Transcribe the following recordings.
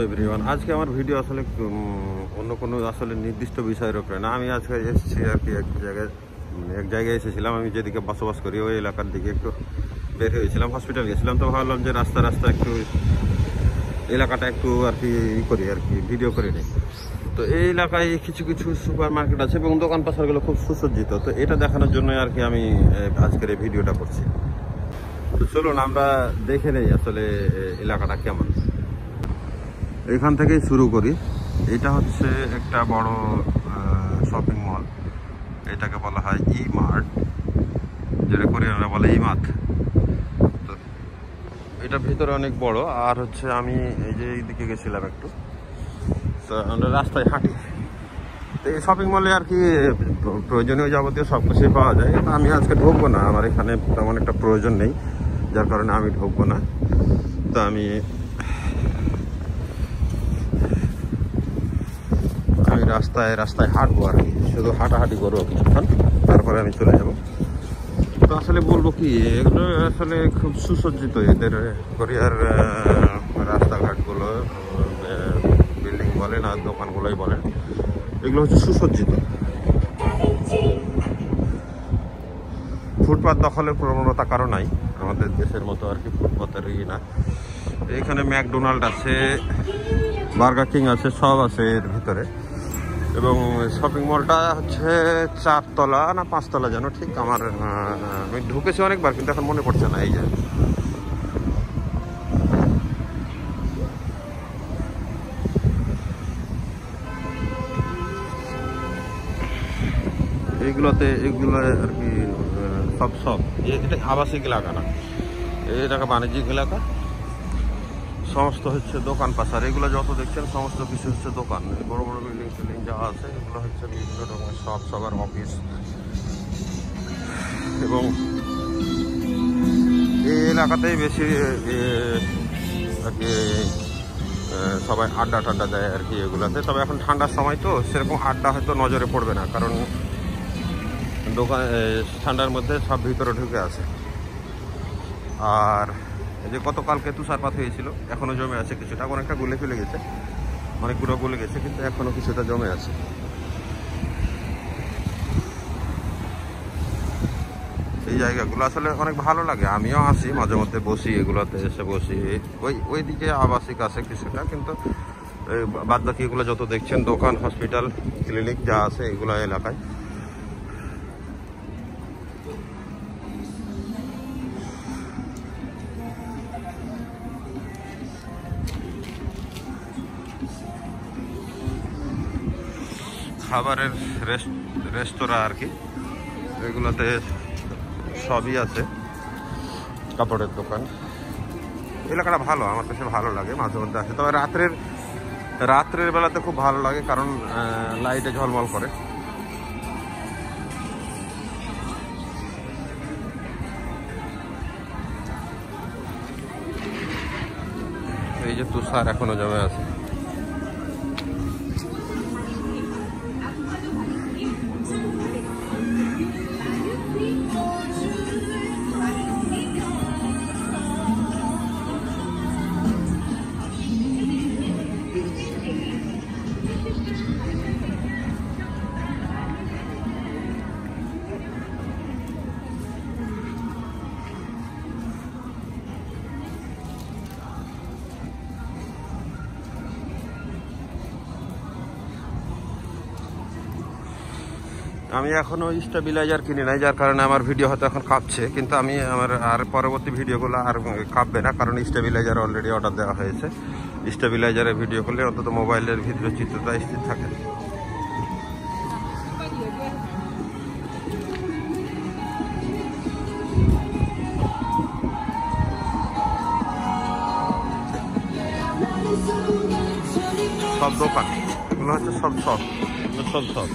Everyone, আজকে আমার video আসলে অন্য কোনো আসলে নির্দিষ্ট বিষয়ের উপরে না। আমি আজকে এসেছি আর কি এক জায়গায় এসেছিলাম। আমি যেদিকে বসবাস করি ওই এলাকার দিকে একটু বের হয়েছিলাম, হসপিটাল গেছিলাম। তো ভাবলাম যে রাস্তা একটু এলাকাটা একটু আর কি করি, আর কি ভিডিও করে নিই। তো এই এলাকায় কিছু কিছু সুপার মার্কেট আছে এবং দোকান পাশারগুলো খুব সুসজ্জিত। তো এটা দেখানোর জন্য আর কি আমি আজকের এই ভিডিওটা করছি। তো চলুন আমরা দেখে নেই আসলে এলাকাটা কেমন। এখান থেকেই শুরু করি। এটা হচ্ছে একটা বড় শপিং মল, এটাকে বলা হয় ই মার্ট, যেটা কোরিয়ানরা বলে ইমাত। তো এটা ভিতরে অনেক বড়। আর হচ্ছে আমি এই যে এইদিকে গেছিলাম একটু, তো আমরা রাস্তায় হাঁটি। তো এই শপিং মলে আর কি প্রয়োজনীয় যাবতীয় সব কিছুই পাওয়া যায়। আমি আজকে ঢুকবো না, আমার এখানে তেমন একটা প্রয়োজন নেই, যার কারণে আমি ঢুকবো না। তো আমি রাস্তায় হাঁটবো আর কি, শুধু হাঁটাহাঁটি করবো কিছুক্ষণ, তারপরে আমি চলে যাব। তো আসলে বলবো কি, এগুলো আসলে খুব সুসজ্জিত। এদের কোরিয়ার রাস্তাঘাটগুলো, বিল্ডিং বলেন আর দোকানগুলোই বলেন, এগুলো হচ্ছে সুসজ্জিত। ফুটপাত দখলের প্রবণতা কারো নাই, আমাদের দেশের মতো আর কি ফুটপাতেরই না। এখানে ম্যাকডোনাল্ড আছে, বার্গার কিং আছে, সব আছে এর ভিতরে। এবং শপিং মলটা হচ্ছে 4 তলা না 5 তলা যেন, ঠিক আমার আমি ঢুকেছি অনেকবার কিন্তু এখন মনে পড়ছে না। এই যে এগুলো আর কি সব এটা আবাসিক এলাকা না, এটাকে বাণিজ্যিক এলাকা। সমস্ত হচ্ছে দোকান পাশার, এগুলো যত দেখছেন সমস্ত কিছু হচ্ছে দোকান। বড় বড় বিল্ডিং যা আছে এগুলো হচ্ছে বিভিন্ন রকমের সবার অফিস। এবং এই এলাকাতেই বেশি আর কি সবাই আড্ডা দেয় আর কি এগুলাতে। তবে এখন ঠান্ডার সময় তো সেরকম আড্ডা হয়তো নজরে পড়বে না, কারণ দোকান ঠান্ডার মধ্যে সব ভিতরে ঢুকে আছে। আর এই যে গতকালকে তুষারপাত হয়েছিল, এখনো জমে আছে কিছুটা, অনেকটা গলে ফেলে গেছে, অনেকগুলো গলে গেছে, কিন্তু এখনো কিছুটা জমে আছে। এই জায়গাগুলো আসলে অনেক ভালো লাগে, আমিও আসি মাঝে মধ্যে, বসি এগুলোতে, এসে বসি। ওইদিকে আবাসিক আছে কিছুটা, কিন্তু বাদ বাকি এগুলো যত দেখছেন দোকান, হসপিটাল, ক্লিনিক যা আছে এগুলো এলাকায়। খাবারের রেস্তোরাঁ আর কি, এগুলোতে সবই আছে, কাপড়ের দোকান। এলাকাটা ভালো, আমার কাছে ভালো লাগে, মাঝে মধ্যে আসে। তবে রাত্রের বেলাতে খুব ভালো লাগে, কারণ লাইটে ঝলমল করে। এই যে তুষার এখনো জমে আছে। আমি এখনো স্টেবিলাইজার কিনি নাই, যার কারণে আমার ভিডিও হয়তো এখন কাঁপছে, কিন্তু আমি আমার পরবর্তী ভিডিওগুলো আর কাঁপবে না, কারণ স্টেবিলাইজার অলরেডি অর্ডার দেওয়া হয়েছে। স্টেবিলাইজারের ভিডিও করলে অন্তত মোবাইলের ভিতরে চিত্রটা স্থির থাকে। সব দোকান এগুলো হচ্ছে সব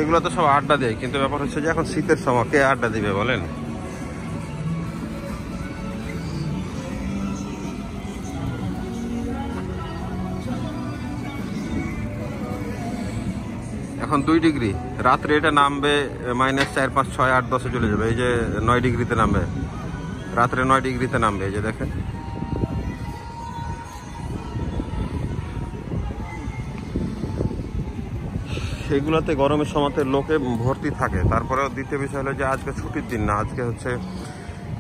এগুলো তো সব আড্ডা দেয়, কিন্তু ব্যাপার হচ্ছে যে এখন শীতের সময় কে আড্ডা দিবে বলেন। এখন 2 ডিগ্রি, রাত্রে এটা নামবে -4, 5, 6, 8, 10-এ চলে যাবে। এই যে 9 ডিগ্রিতে নামবে রাত্রে 9 ডিগ্রিতে নামবে, এই যে দেখেন। সেগুলোতে গরমের সময়তে লোকে ভর্তি থাকে। তারপরেও দ্বিতীয় বিষয় হলো যে আজকে ছুটির দিন না, আজকে হচ্ছে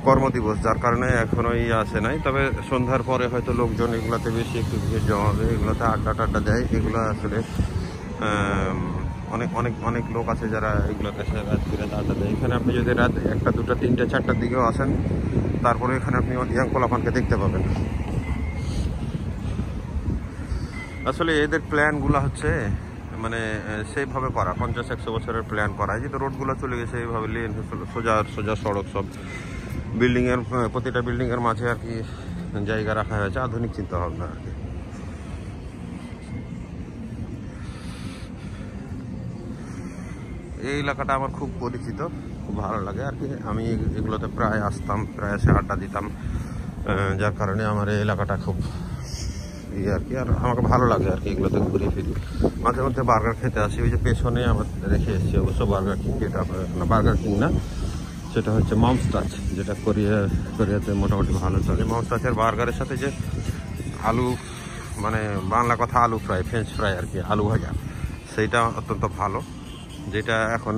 কর্মদিবস, যার কারণে এখনো আসে নাই। তবে সন্ধ্যার পরে হয়তো লোকজন এগুলাতে বেশি একটু ভিড় জমাবে, এগুলোতে আড্ডা টাড্ডা দেয়। এগুলো আসলে অনেক অনেক অনেক লোক আছে যারা এগুলোতে রাত বিরাত আড্ডা দেয়। এখানে আপনি যদি রাত 1টা 2টা 3টে 4টার দিকেও আসেন, তারপরে এখানে আপনি ইয়াং পোলাপানকে দেখতে পাবেন। আসলে এদের প্ল্যানগুলো হচ্ছে মানে সেইভাবে করা, 50-100 বছরের প্ল্যান করা। এই যে রোডগুলো চলে গেছে এইভাবে, লেন সোজা সোজা সড়ক, সব বিল্ডিংয়ের প্রতিটা বিল্ডিংয়ের মাঝে আর কি জায়গা রাখা হয়েছে, আধুনিক চিন্তা ভাবনা আর কি। এই এলাকাটা আমার খুব পরিচিত, খুব ভালো লাগে আর কি। আমি এগুলোতে প্রায় আসতাম, প্রায় এসে আড্ডা দিতাম, যার কারণে আমার এই এলাকাটা খুব ইয়ে আর কি। আর আমাকে ভালো লাগে আর কি এগুলোতে ঘুরে ফিরি। মাঝে মধ্যে বার্গার খেতে আসি, ওই যে পেছনে আমার রেখে এসেছি অবশ্য বার্গার কিং, যেটা বার্গার কিং না, সেটা হচ্ছে মমস টাচ, যেটা কোরিয়াতে মোটামুটি ভালো চলে। মমস টাচের বার্গারের সাথে যে আলু, মানে বাংলা কথা আলু ফ্রাই, ফ্রেঞ্চ ফ্রাই আর কি, আলু ভাজা, সেইটা অত্যন্ত ভালো, যেটা এখন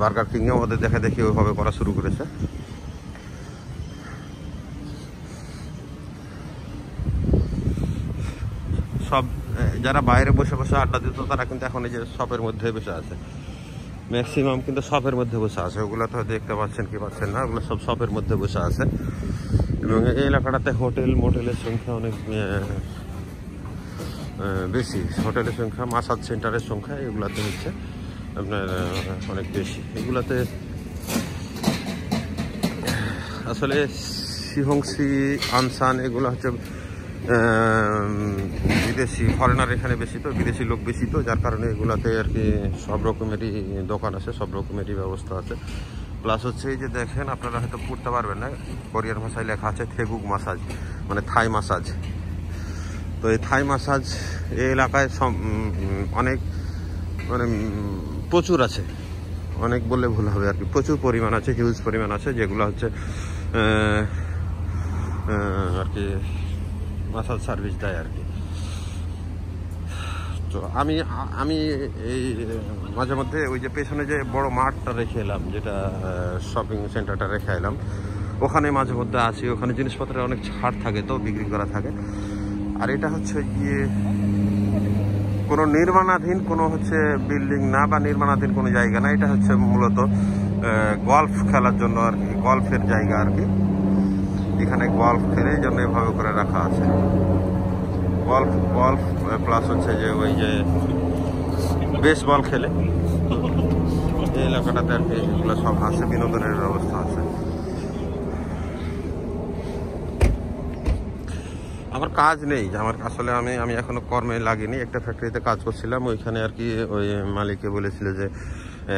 বার্গার কিংয়ে ওদের দেখা দেখি ওইভাবে করা শুরু করেছে। সব যারা বাইরে বসে বসে আড্ডা দিত তারা কিন্তু এখন এই যে শপের মধ্যে বসে আছে, ম্যাক্সিমাম কিন্তু শপের মধ্যে বসে আছে। ওগুলো তো দেখতে পাচ্ছেন কি পাচ্ছেন না, ওগুলো সব শপের মধ্যে বসে আছে। এবং এই এলাকাটাতে হোটেল মোটেলের সংখ্যা অনেক বেশি, হোটেলের সংখ্যা, মাসাজ সেন্টারের সংখ্যা এগুলাতে হচ্ছে আপনার অনেক বেশি। এগুলাতে আসলে সিহংসি, আনসান এগুলো হচ্ছে বিদেশি ফরেনার এখানে বেশি, তো বিদেশি লোক বেশি, তো যার কারণে এগুলাতে আর কি সব রকমেরই দোকান আছে, সব রকমেরই ব্যবস্থা আছে। প্লাস হচ্ছে এই যে দেখেন, আপনারা হয়তো পড়তে পারবেন না, কোরিয়ান ভাষায় লেখা আছে থেগুক মাসাজ, মানে থাই মাসাজ। তো এই থাই মাসাজ এই এলাকায় অনেক মানে প্রচুর আছে, অনেক বললে ভুল হবে আর কি, প্রচুর পরিমাণ আছে, হিউজ পরিমাণ আছে, যেগুলো হচ্ছে আর কি মাসাজ সার্ভিস দেয় আর কি। তো আমি এই মাঝে মধ্যে ওই যে পেছনে যে বড় মাঠটা রেখে এলাম, যেটা শপিং সেন্টারটা রেখে এলাম, ওখানে মাঝে মধ্যে আসি। ওখানে জিনিসপত্রের অনেক ছাড় থাকে, তো বিক্রি করা থাকে। আর এটা হচ্ছে গিয়ে কোনো নির্মাণাধীন কোনো হচ্ছে বিল্ডিং না, বা নির্মাণাধীন কোনো জায়গা না, এটা হচ্ছে মূলত গল্ফ খেলার জন্য আর কি, গল্ফের জায়গা আর কি। এখানে গল্ফ খেলে জন্য এভাবে করে রাখা আছে, গল্ফ প্লাস হচ্ছে যে ওই যে বেসবল খেলে এই এলাকাটাতে আর কি, এগুলো সব আছে, বিনোদনের ব্যবস্থা আছে। আমার কাজ নেই, আমার আসলে আমি এখনো কর্মে লাগিনি। একটা ফ্যাক্টরিতে কাজ করছিলাম, ওইখানে আর কি ওই মালিককে বলেছিল যে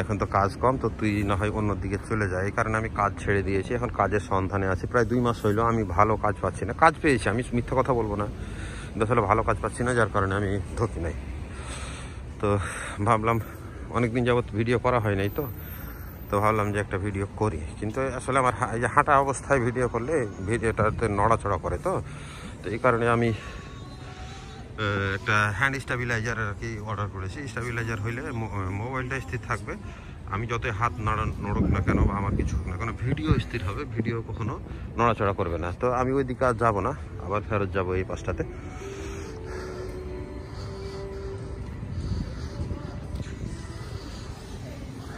এখন তো কাজ কম, তো তুই না হয় অন্যদিকে চলে যায়। এই কারণে আমি কাজ ছেড়ে দিয়েছি, এখন কাজের সন্ধানে আছি। প্রায় 2 মাস হইলো, আমি ভালো কাজ পাচ্ছি না। কাজ পেয়েছি, আমি মিথ্যা কথা বলবো না, কিন্তু আসলে ভালো কাজ পাচ্ছি না, যার কারণে আমি ঢুকি নাই। তো ভাবলাম অনেকদিন যাবত ভিডিও করা হয় নাই, তো ভাবলাম যে একটা ভিডিও করি। কিন্তু আসলে আমার এই যে হাঁটা অবস্থায় ভিডিও করলে ভিডিওটাতে নড়াচড়া করে, তো এই কারণে আমি একটা হ্যান্ড স্টেবিলাইজার আর কি অর্ডার করেছি। স্টেবিলাইজার হইলে মোবাইলটা স্থির থাকবে, আমি যতই হাত নড়ুক না কেন বা আমার কিছু হোক না কেন, ভিডিও স্থির হবে, ভিডিও কখনো নড়াচড়া করবে না। তো আমি ওই দিকে আর যাবো না, আবার ফেরত যাবো এই পাশটাতে।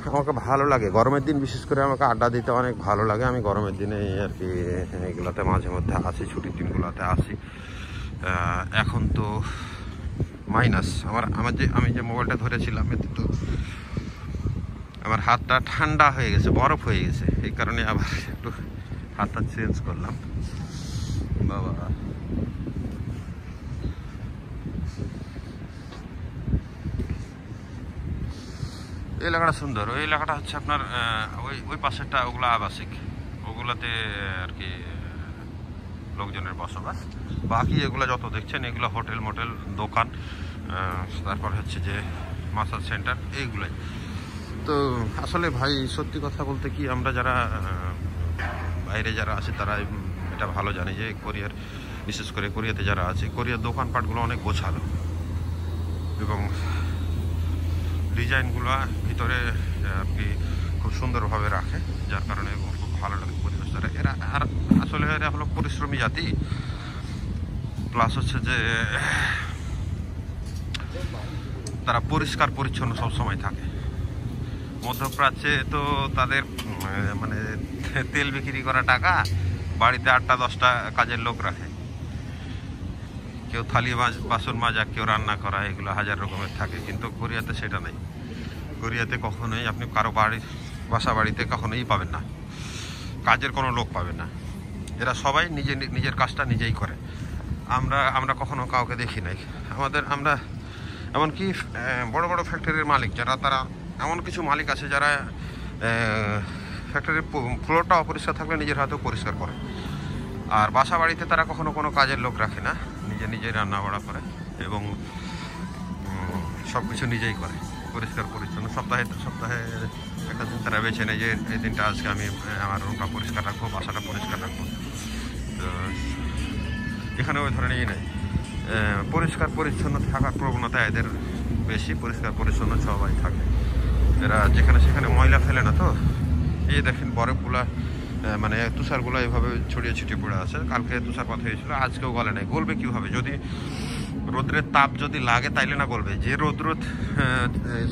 আমাকে ভালো লাগে গরমের দিন, বিশেষ করে আমাকে আড্ডা দিতে অনেক ভালো লাগে। আমি গরমের দিনে আর কি এগুলোতে মাঝে মধ্যে আসি, ছুটির দিনগুলোতে আসি। এখন তো মাইনাস, আমি যে মোবাইলটা ধরেছিলাম এতে তো আমার হাতটা ঠান্ডা হয়ে গেছে, বরফ হয়ে গেছে। এই কারণে আবার একটু হাতটা চেঞ্জ করলাম। বাবা, এই এলাকাটা সুন্দর। ওই এলাকাটা হচ্ছে আপনার ওই পাশেরটা, ওগুলো আবাসিক, ওগুলোতে আর কি লোকজনের বসবাস। বাকি এগুলো যত দেখছেন এগুলো হোটেল মোটেল, দোকান, তারপর হচ্ছে যে মাসাজ সেন্টার, এইগুলোই। তো আসলে ভাই সত্যি কথা বলতে কি, আমরা যারা বাইরে যারা আছে তারা এটা ভালো জানে যে কোরিয়ার, বিশেষ করে কোরিয়াতে যারা আছে, কোরিয়ার দোকানপাটগুলো অনেক গোছালো এবং ডিজাইনগুলো ভিতরে আপনি খুব সুন্দরভাবে রাখে, যার কারণে খুব ভালো লাগে পরিবেশটা। এরা আর আসলে এরা হলো পরিশ্রমী জাতি, প্লাস হচ্ছে যে তারা পরিষ্কার পরিচ্ছন্ন সবসময় থাকে। মধ্যপ্রাচ্যে তো তাদের মানে তেল বিক্রি করা টাকা, বাড়িতে 8টা-10টা কাজের লোক রাখে, কেউ থালি বাসন মাজা, কেউ রান্না করা, এগুলো হাজার রকমের থাকে। কিন্তু কোরিয়াতে সেটা নেই। কোরিয়াতে কখনোই আপনি কারো বাসা বাড়িতে কখনোই পাবেন না, কাজের কোনো লোক পাবেন না। এরা সবাই নিজের কাজটা নিজেই করে। আমরা কখনো কাউকে দেখি নাই। আমরা এমনকি বড় বড় ফ্যাক্টরির মালিক যারা, তারা এমন কিছু মালিক আছে যারা ফ্যাক্টরির ফ্লোরটা অপরিষ্কার থাকলে নিজের হাতেও পরিষ্কার করে। আর বাসা বাড়িতে তারা কখনো কোনো কাজের লোক রাখে না, নিজেই রান্না বাড়া করে এবং সব কিছু নিজেই করে, পরিষ্কার পরিচ্ছন্ন। সপ্তাহে একটা দিন তারা বেছে নেয় যে এই দিনটা আজকে আমি আমার রুমটা পরিষ্কার রাখবো, বাসাটা পরিষ্কার রাখবো। তো এখানে ওই ধরনের নেই। পরিষ্কার পরিচ্ছন্ন থাকার প্রবণতা এদের বেশি, পরিষ্কার পরিচ্ছন্ন সবাই থাকে। এরা যেখানে সেখানে ময়লা ফেলে না। তো এই দেখেন বরফগুলা, মানে তুষারগুলো এইভাবে ছড়িয়ে ছিটিয়ে পড়ে আছে। কালকে তুষারপাত হয়েছিল, আজকেও গলে নাই। গলবে কীভাবে? যদি রোদ্রের তাপ যদি লাগে তাইলে না গলবে। যে রোদ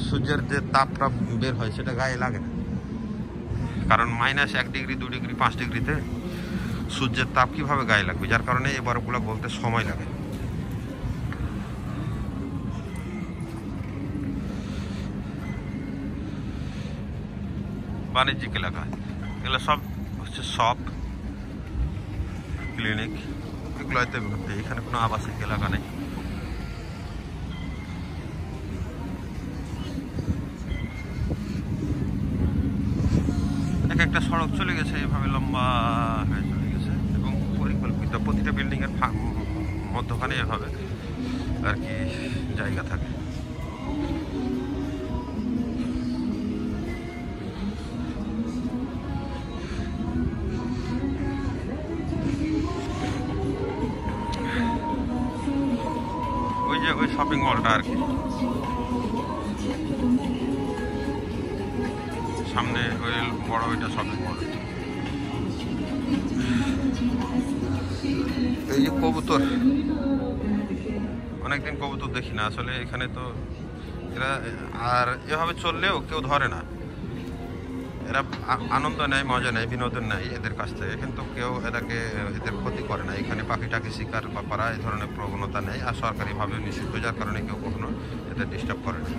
সূর্যের যে তাপটা বের হয় সেটা গায়ে লাগে না, কারণ -1 ডিগ্রি, 2 ডিগ্রি, 5 ডিগ্রিতে সূর্যের তাপ কীভাবে গায়ে লাগবে? যার কারণে এই বরফগুলো গলতে সময় লাগে। বাণিজ্যিক এলাকা, এগুলো সব হচ্ছে শপ, ক্লিনিক, এগুলোতে এখানে কোনো আবাসিক এলাকা নেই। একটা সড়ক চলে গেছে, এভাবে লম্বা হয়ে চলে গেছে এবং পরিকল্পিত প্রতিটা বিল্ডিংয়ের মধ্যখানে এভাবে আর কি জায়গা থাকে। ওই শপিং মলটা আর কি, সামনে ওই বড় ওইটা শপিং মল। এই যে কবুতর, অনেকদিন কবুতর দেখি না আসলে এখানে। তো এরা আর এভাবে চললেও কেউ ধরে না। এরা আনন্দ নেয়, মজা নেয়, বিনোদন নেয় এদের কাছ থেকে, কিন্তু কেউ এদের ক্ষতি করে না। এখানে পাখিটাকে শিকার করা এই ধরনের প্রবণতা নেই, আর সরকারিভাবে নিষিদ্ধ, যার কারণে কেউ কখনো এদের ডিস্টার্ব করে না।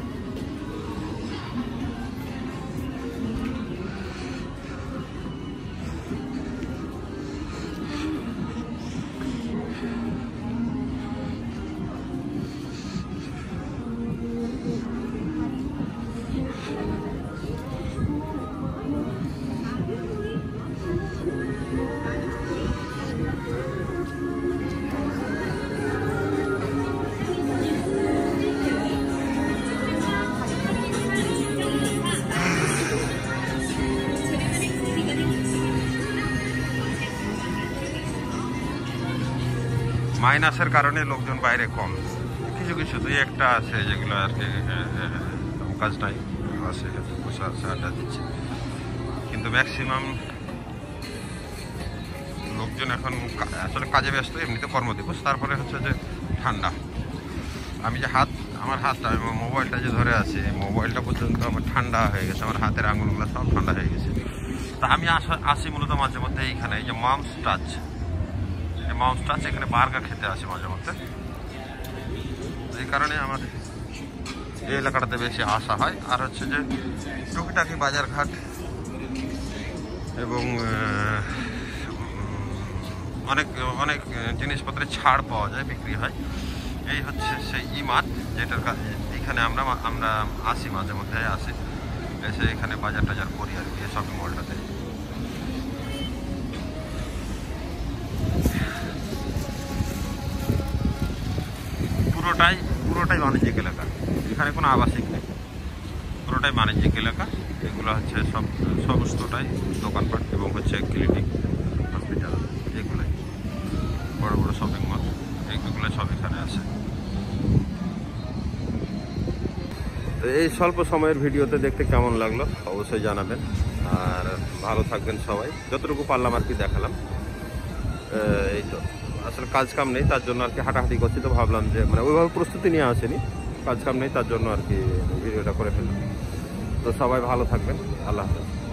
মাইনাসের কারণে লোকজন বাইরে কম, কিছু কিছু 2-1টা আছে যেগুলো আর কি কাজ নাই, আছে বসে আছে, আড্ডা দিচ্ছে। কিন্তু ম্যাক্সিমাম লোকজন এখন আসলে কাজে ব্যস্ত, এমনিতে কর্মদিবস। তারপরে হচ্ছে যে ঠান্ডা, আমি যে আমার হাতটা, মোবাইলটা যে ধরে আছে, মোবাইলটা পর্যন্ত আমার ঠান্ডা হয়ে গেছে, আমার হাতের আঙুলগুলো সব ঠান্ডা হয়ে গেছে। তা আমি আসি মূলত মাঝে মধ্যে এইখানে, এই যে মামস টাচ, এখানে বার্গার খেতে আসে মাঝে মধ্যে। এই কারণে আমার এই এলাকাটাতে বেশি আসা হয়। আর হচ্ছে যে টুকিটাকি বাজারঘাট এবং অনেক জিনিসপত্রে ছাড় পাওয়া যায়, বিক্রি হয়। এই হচ্ছে সেই ইমার্ট, যেটার এখানে আমরা আসি, মাঝে মধ্যে আসি, এসে এখানে বাজার টাজার করি আর কি, শপিং মলটাতে। পুরোটাই বাণিজ্যিক এলাকা, এখানে কোনো আবাসিক নেই, পুরোটাই বাণিজ্যিক এলাকা। এগুলো হচ্ছে সমস্তটাই দোকানপাট এবং হচ্ছে ক্লিনিক। বড় বড় শপিং মল এইগুলো সব এখানে আছে। তো এই স্বল্প সময়ের ভিডিওতে দেখতে কেমন লাগলো অবশ্যই জানাবেন, আর ভালো থাকবেন সবাই। যতটুকু পারলাম আর কি দেখালাম। এই তো আসলে কাজ কাম নেই, তার জন্য আর কি হাঁটাহাঁটি করছি, তো ভাবলাম যে মানে ওইভাবে প্রস্তুতি নিয়ে আসেনি, কাজ কাম নেই তার জন্য আর কি ভিডিওটা করে ফেললাম। তো সবাই ভালো থাকবেন, আল্লাহ হাফেজ।